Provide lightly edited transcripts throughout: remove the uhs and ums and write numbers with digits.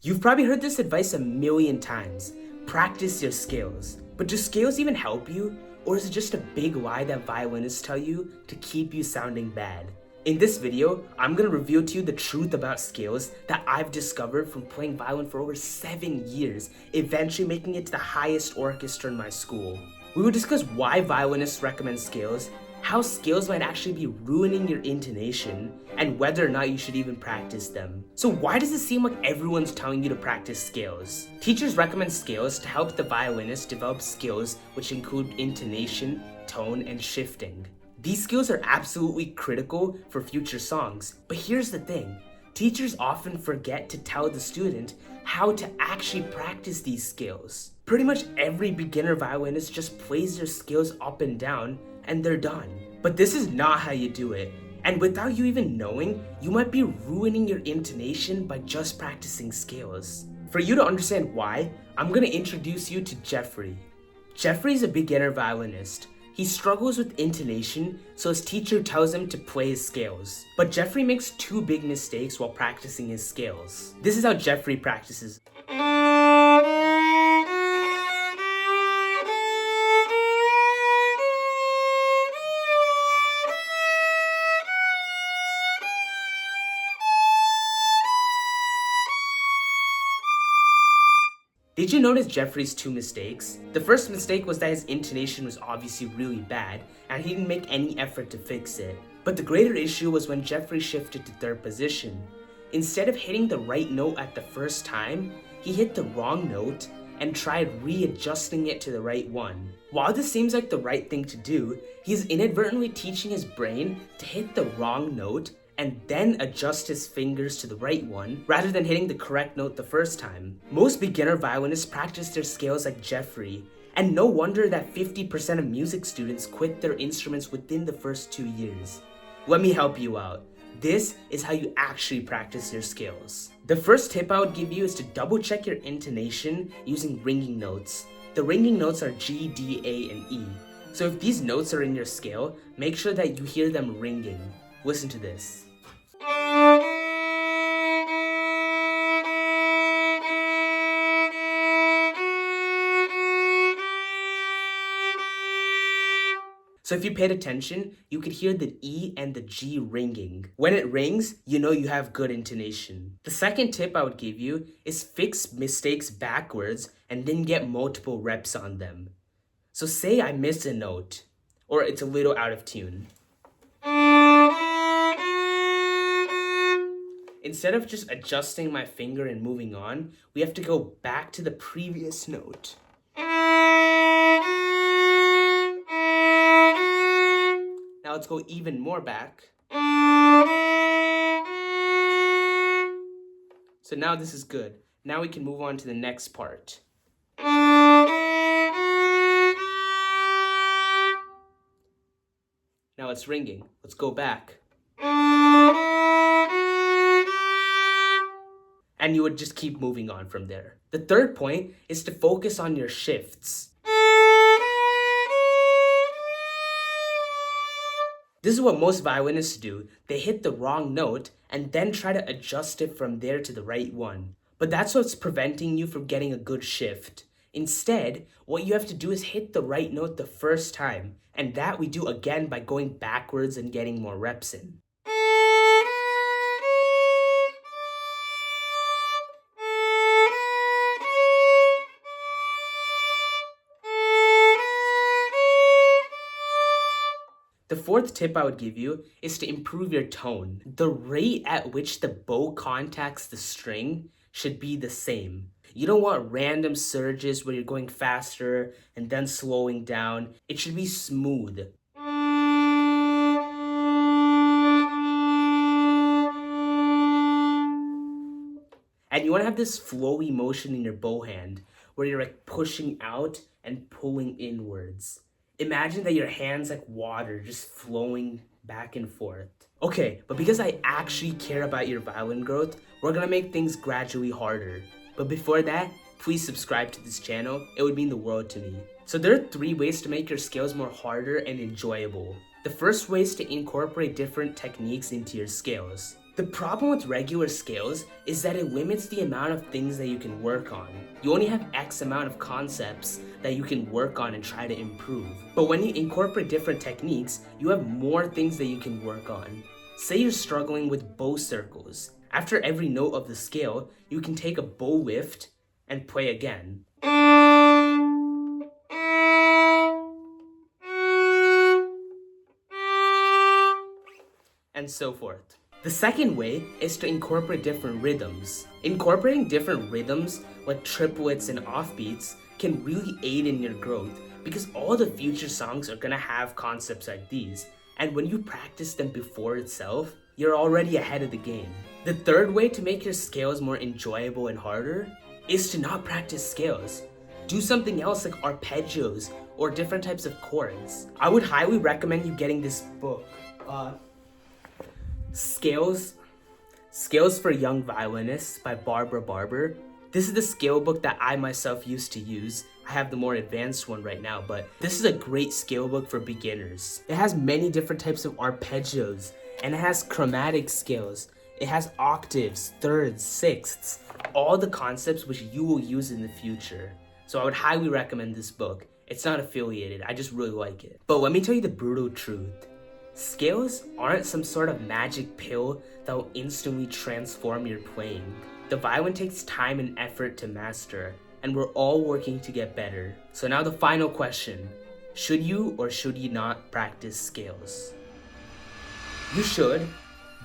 You've probably heard this advice a million times. Practice your scales. But do scales even help you? Or is it just a big lie that violinists tell you to keep you sounding bad? In this video, I'm going to reveal to you the truth about scales that I've discovered from playing violin for over 7 years, eventually making it to the highest orchestra in my school. We will discuss why violinists recommend scales, how scales might actually be ruining your intonation, and whether or not you should even practice them. So why does it seem like everyone's telling you to practice scales? Teachers recommend scales to help the violinist develop skills which include intonation, tone, and shifting. These skills are absolutely critical for future songs, but here's the thing. Teachers often forget to tell the student how to actually practice these skills. Pretty much every beginner violinist just plays their skills up and down and they're done. But this is not how you do it. And without you even knowing, you might be ruining your intonation by just practicing scales. For you to understand why, I'm going to introduce you to Jeffrey. Jeffrey is a beginner violinist. He struggles with intonation, so his teacher tells him to play his scales. But Jeffrey makes 2 big mistakes while practicing his scales. This is how Jeffrey practices. Did you notice Jeffrey's 2 mistakes? The first mistake was that his intonation was obviously really bad, and he didn't make any effort to fix it. But the greater issue was when Jeffrey shifted to 3rd position. Instead of hitting the right note at the first time, he hit the wrong note and tried readjusting it to the right one. While this seems like the right thing to do, he's inadvertently teaching his brain to hit the wrong note and then adjust his fingers to the right one, rather than hitting the correct note the first time. Most beginner violinists practice their scales like Jeffrey, and no wonder that 50% of music students quit their instruments within the first 2 years. Let me help you out. This is how you actually practice your scales. The first tip I would give you is to double check your intonation using ringing notes. The ringing notes are G, D, A, and E. So if these notes are in your scale, make sure that you hear them ringing. Listen to this. So if you paid attention, you could hear the E and the G ringing. When it rings, you know you have good intonation. The second tip I would give you is fix mistakes backwards and then get multiple reps on them. So say I miss a note, or it's a little out of tune. Instead of just adjusting my finger and moving on, we have to go back to the previous note. Now let's go even more back. So now this is good. Now we can move on to the next part. Now it's ringing. Let's go back. And you would just keep moving on from there. The third point is to focus on your shifts. This is what most violinists do. They hit the wrong note and then try to adjust it from there to the right one. But that's what's preventing you from getting a good shift. Instead, what you have to do is hit the right note the first time, and that we do again by going backwards and getting more reps in. The fourth tip I would give you is to improve your tone. The rate at which the bow contacts the string should be the same. You don't want random surges where you're going faster and then slowing down. It should be smooth. And you want to have this flowy motion in your bow hand where you're like pushing out and pulling inwards. Imagine that your hand's like water just flowing back and forth. Okay, but because I actually care about your violin growth, we're gonna make things gradually harder. But before that, please subscribe to this channel. It would mean the world to me. So there are 3 ways to make your scales more harder and enjoyable. The first way is to incorporate different techniques into your scales. The problem with regular scales is that it limits the amount of things that you can work on. You only have X amount of concepts that you can work on and try to improve. But when you incorporate different techniques, you have more things that you can work on. Say you're struggling with bow circles. After every note of the scale, you can take a bow lift and play again. And so forth. The second way is to incorporate different rhythms. Incorporating different rhythms like triplets and offbeats can really aid in your growth because all the future songs are gonna have concepts like these. And when you practice them before itself, you're already ahead of the game. The third way to make your scales more enjoyable and harder is to not practice scales. Do something else like arpeggios or different types of chords. I would highly recommend you getting this book. Scales for Young Violinists by Barbara Barber. This is the scale book that I myself used to use. I have the more advanced one right now, but this is a great scale book for beginners. It has many different types of arpeggios, and it has chromatic scales. It has octaves, thirds, sixths, all the concepts which you will use in the future. So I would highly recommend this book. It's not affiliated, I just really like it. But let me tell you the brutal truth. Scales aren't some sort of magic pill that will instantly transform your playing. The violin takes time and effort to master, and we're all working to get better. So now the final question. Should you or should you not practice scales? You should,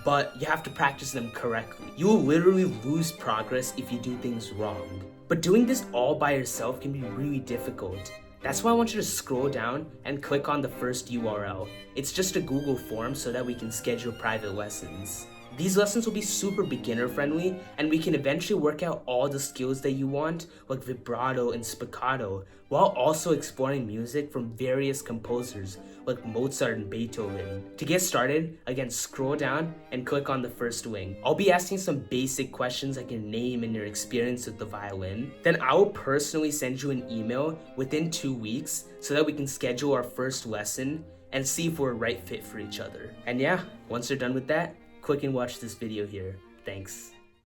but you have to practice them correctly. You will literally lose progress if you do things wrong. But doing this all by yourself can be really difficult. That's why I want you to scroll down and click on the first URL. It's just a Google form so that we can schedule private lessons. These lessons will be super beginner friendly, and we can eventually work out all the skills that you want, like vibrato and spiccato, while also exploring music from various composers like Mozart and Beethoven. To get started, again, scroll down and click on the first link. I'll be asking some basic questions like your name and your experience with the violin. Then I will personally send you an email within 2 weeks so that we can schedule our first lesson and see if we're a right fit for each other. And yeah, once you're done with that, click and watch this video here. Thanks.